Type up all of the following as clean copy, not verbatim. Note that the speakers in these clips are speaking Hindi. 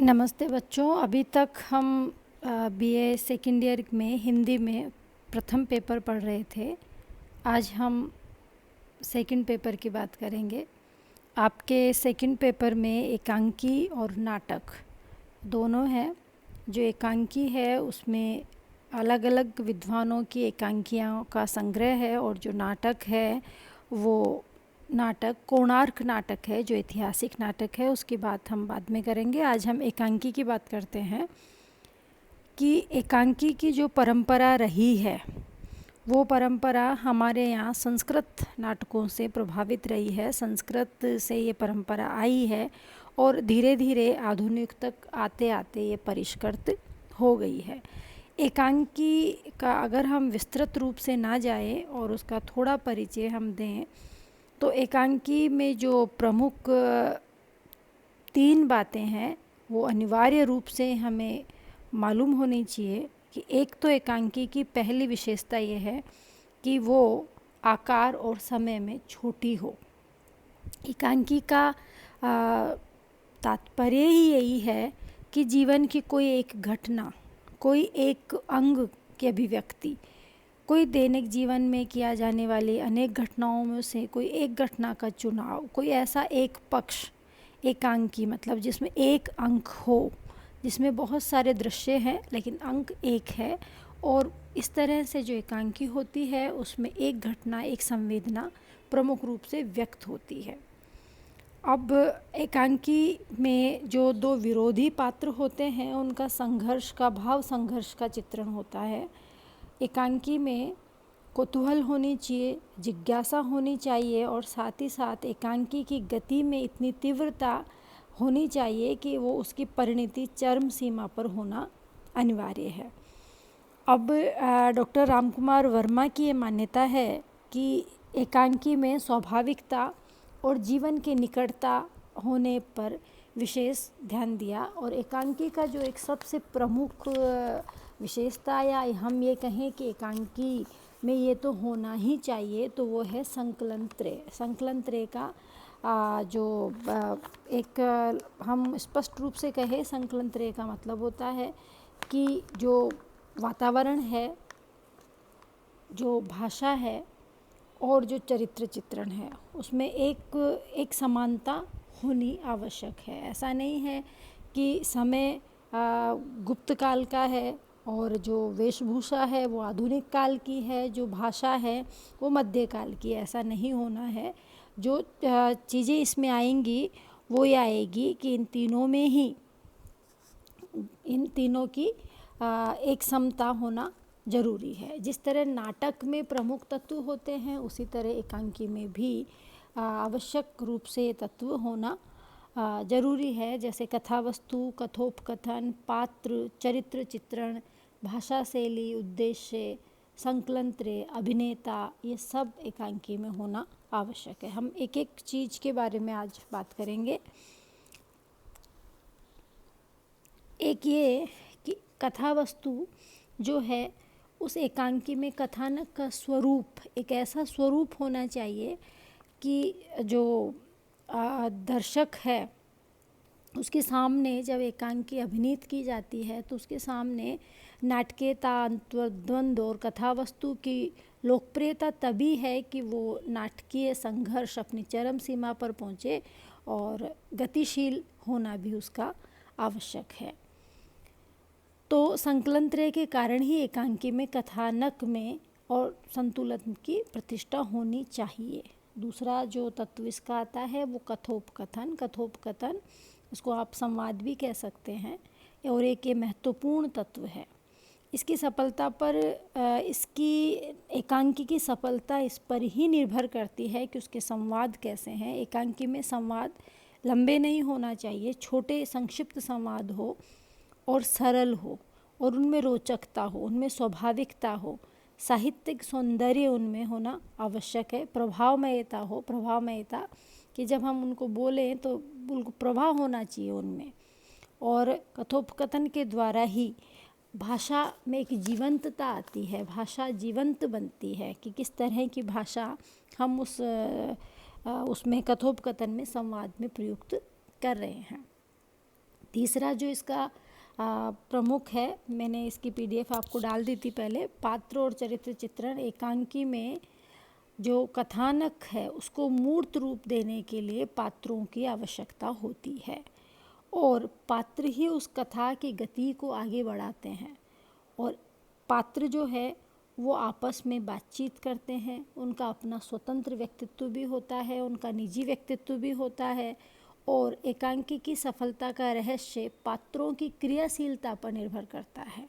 नमस्ते बच्चों। अभी तक हम बीए सेकेंड ईयर में हिंदी में प्रथम पेपर पढ़ रहे थे। आज हम सेकंड पेपर की बात करेंगे। आपके सेकंड पेपर में एकांकी और नाटक दोनों हैं। जो एकांकी है उसमें अलग अलग विद्वानों की एकांकियों का संग्रह है, और जो नाटक है वो नाटक कोणार्क नाटक है, जो ऐतिहासिक नाटक है। उसकी बात हम बाद में करेंगे। आज हम एकांकी की बात करते हैं कि एकांकी की जो परंपरा रही है वो परंपरा हमारे यहाँ संस्कृत नाटकों से प्रभावित रही है। संस्कृत से ये परंपरा आई है और धीरे धीरे आधुनिक तक आते आते ये परिष्कृत हो गई है। एकांकी का अगर हम विस्तृत रूप से ना जाए और उसका थोड़ा परिचय हम दें तो एकांकी में जो प्रमुख 3 बातें हैं वो अनिवार्य रूप से हमें मालूम होनी चाहिए कि एक तो एकांकी की पहली विशेषता ये है कि वो आकार और समय में छोटी हो। एकांकी का तात्पर्य ही यही है कि जीवन की कोई एक घटना, कोई एक अंग की अभिव्यक्ति, कोई दैनिक जीवन में किया जाने वाली अनेक घटनाओं में से कोई एक घटना का चुनाव, कोई ऐसा एक पक्ष एकांकी मतलब जिसमें एक अंक हो, जिसमें बहुत सारे दृश्य हैं लेकिन अंक एक है। और इस तरह से जो एकांकी होती है उसमें एक घटना, एक संवेदना प्रमुख रूप से व्यक्त होती है। अब एकांकी में जो 2 विरोधी पात्र होते हैं उनका संघर्ष का भाव संघर्ष का चित्रण होता है। एकांकी में कौतूहल होनी चाहिए, जिज्ञासा होनी चाहिए, और साथ ही साथ एकांकी की गति में इतनी तीव्रता होनी चाहिए कि वो उसकी परिणति चरम सीमा पर होना अनिवार्य है। अब डॉक्टर रामकुमार वर्मा की ये मान्यता है कि एकांकी में स्वाभाविकता और जीवन की निकटता होने पर विशेष ध्यान दिया, और एकांकी का जो एक सबसे प्रमुख विशेषता या हम ये कहें कि एकांकी में ये तो होना ही चाहिए तो वो है संकलन त्रय। संकलन त्रय का जो एक हम स्पष्ट रूप से कहें, संकलन त्रय का मतलब होता है कि जो वातावरण है, जो भाषा है और जो चरित्र चित्रण है उसमें एक समानता होनी आवश्यक है। ऐसा नहीं है कि समय गुप्त काल का है और जो वेशभूषा है वो आधुनिक काल की है, जो भाषा है वो मध्यकाल की। ऐसा नहीं होना है। जो चीज़ें इसमें आएंगी वो ये आएगी कि इन तीनों की एक समता होना जरूरी है। जिस तरह नाटक में प्रमुख तत्व होते हैं उसी तरह एकांकी में भी आवश्यक रूप से तत्व होना जरूरी है। जैसे कथावस्तु, कथोपकथन, पात्र, चरित्र चित्रण, भाषा शैली, उद्देश्य, संकलन त्रय, अभिनेता, ये सब एकांकी में होना आवश्यक है। हम एक एक चीज़ के बारे में आज बात करेंगे। एक ये कि कथावस्तु जो है उस एकांकी में कथानक का स्वरूप एक ऐसा स्वरूप होना चाहिए कि जो दर्शक है उसके सामने जब एकांकी अभिनीत की जाती है तो उसके सामने नाटकीयता, द्वंद्व और कथावस्तु की लोकप्रियता तभी है कि वो नाटकीय संघर्ष अपनी चरम सीमा पर पहुँचे और गतिशील होना भी उसका आवश्यक है। तो संकलन त्रय के कारण ही एकांकी में कथानक में और संतुलन की प्रतिष्ठा होनी चाहिए। दूसरा जो तत्व इसका आता है वो कथोपकथन। कथोपकथन इसको आप संवाद भी कह सकते हैं, और एक ये महत्वपूर्ण तत्व है। इसकी सफलता पर इसकी एकांकी की सफलता इस पर ही निर्भर करती है कि उसके संवाद कैसे हैं। एकांकी में संवाद लंबे नहीं होना चाहिए, छोटे संक्षिप्त संवाद हो और सरल हो, और उनमें रोचकता हो, उनमें स्वाभाविकता हो, साहित्यिक सौंदर्य उनमें होना आवश्यक है। प्रभावमयता हो, प्रभावमयता कि जब हम उनको बोलें तो उनको प्रभाव होना चाहिए उनमें। और कथोपकथन के द्वारा ही भाषा में एक जीवंतता आती है, भाषा जीवंत बनती है कि किस तरह की भाषा हम उसमें कथोपकथन में संवाद में प्रयुक्त कर रहे हैं। तीसरा जो इसका प्रमुख है, मैंने इसकी PDF आपको डाल दी थी पहले, पात्र और चरित्र चित्रण। एकांकी में जो कथानक है उसको मूर्त रूप देने के लिए पात्रों की आवश्यकता होती है और पात्र ही उस कथा की गति को आगे बढ़ाते हैं। और पात्र जो है वो आपस में बातचीत करते हैं, उनका अपना स्वतंत्र व्यक्तित्व भी होता है, उनका निजी व्यक्तित्व भी होता है। और एकांकी की सफलता का रहस्य पात्रों की क्रियाशीलता पर निर्भर करता है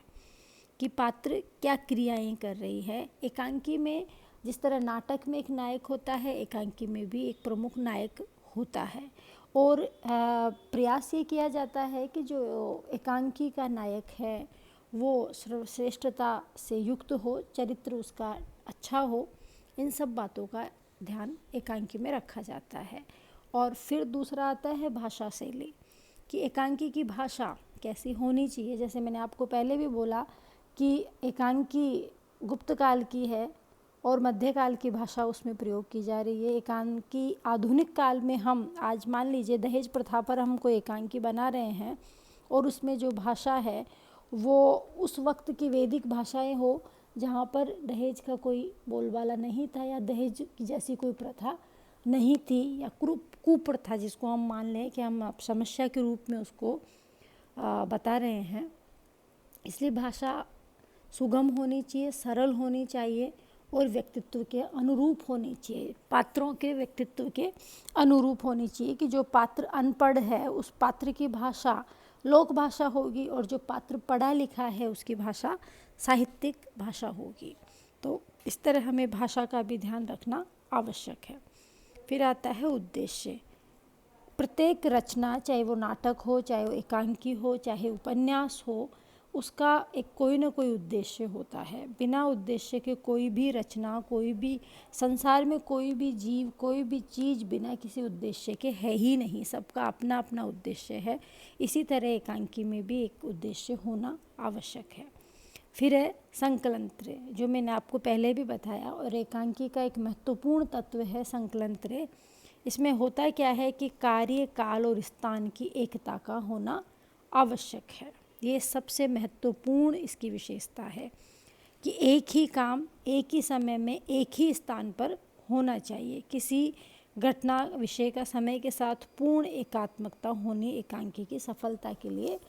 कि पात्र क्या क्रियाएं कर रही है। एकांकी में जिस तरह नाटक में एक नायक होता है, एकांकी में भी एक प्रमुख नायक होता है। और प्रयास ये किया जाता है कि जो एकांकी का नायक है वो श्रेष्ठता से युक्त हो, चरित्र उसका अच्छा हो, इन सब बातों का ध्यान एकांकी में रखा जाता है। और फिर दूसरा आता है भाषा शैली, कि एकांकी की भाषा कैसी होनी चाहिए। जैसे मैंने आपको पहले भी बोला कि एकांकी गुप्त काल की है और मध्यकाल की भाषा उसमें प्रयोग की जा रही है। एकांकी आधुनिक काल में हम आज मान लीजिए दहेज प्रथा पर हम कोई एकांकी बना रहे हैं और उसमें जो भाषा है वो उस वक्त की वैदिक भाषाएं हो जहाँ पर दहेज का कोई बोलबाला नहीं था या दहेज की जैसी कोई प्रथा नहीं थी या कुप्रथा जिसको हम मान लें कि हम समस्या के रूप में उसको बता रहे हैं। इसलिए भाषा सुगम होनी चाहिए, सरल होनी चाहिए और व्यक्तित्व के अनुरूप होनी चाहिए, पात्रों के व्यक्तित्व के अनुरूप होनी चाहिए। कि जो पात्र अनपढ़ है उस पात्र की भाषा लोक भाषा होगी और जो पात्र पढ़ा लिखा है उसकी भाषा साहित्यिक भाषा होगी। तो इस तरह हमें भाषा का भी ध्यान रखना आवश्यक है। फिर आता है उद्देश्य। प्रत्येक रचना, चाहे वो नाटक हो, चाहे वो एकांकी हो, चाहे उपन्यास हो, उसका एक कोई ना कोई उद्देश्य होता है। बिना उद्देश्य के कोई भी रचना, कोई भी संसार में कोई भी जीव, कोई भी चीज़ बिना किसी उद्देश्य के है ही नहीं। सबका अपना अपना उद्देश्य है। इसी तरह एकांकी में भी एक उद्देश्य होना आवश्यक है। फिर है संकलन त्रय, जो मैंने आपको पहले भी बताया, और एकांकी का एक महत्वपूर्ण तत्व है संकलन त्रय। इसमें होता क्या है कि कार्य, काल और स्थान की एकता का होना आवश्यक है। ये सबसे महत्वपूर्ण इसकी विशेषता है कि एक ही काम एक ही समय में एक ही स्थान पर होना चाहिए। किसी घटना विषय का समय के साथ पूर्ण एकात्मकता होनी एकांकी की सफलता के लिए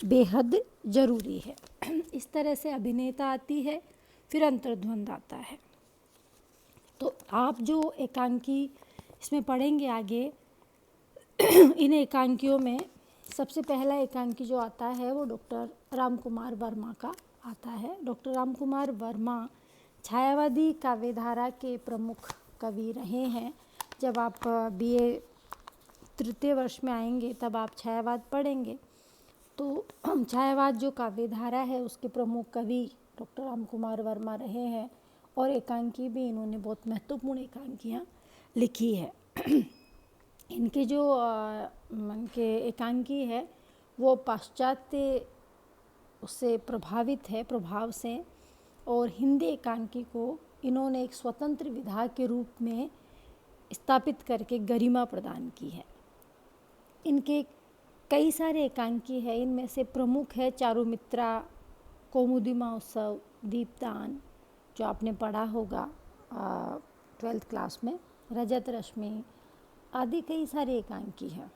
बेहद जरूरी है। इस तरह से अभिनेता आती है, फिर अंतर्द्वंद आता है। तो आप जो एकांकी इसमें पढ़ेंगे आगे, इन एकांकियों में सबसे पहला एकांकी जो आता है वो डॉक्टर रामकुमार वर्मा का आता है। डॉक्टर रामकुमार वर्मा छायावादी काव्यधारा के प्रमुख कवि रहे हैं। जब आप BA तृतीय वर्ष में आएंगे तब आप छायावाद पढ़ेंगे। तो छायावाद जो काव्यधारा है उसके प्रमुख कवि डॉक्टर रामकुमार वर्मा रहे हैं और एकांकी भी इन्होंने बहुत महत्वपूर्ण एकांकियाँ लिखी है। इनके जो इनके एकांकी है वो पाश्चात्य उससे प्रभावित है, प्रभाव से, और हिंदी एकांकी को इन्होंने एक स्वतंत्र विधा के रूप में स्थापित करके गरिमा प्रदान की है। इनके कई सारे एकांकी है, इनमें से प्रमुख है चारुमित्रा, कौमुदी महोत्सव, दीपदान जो आपने पढ़ा होगा 12th क्लास में, रजत रश्मि आदि कई सारे एकांकी हैं।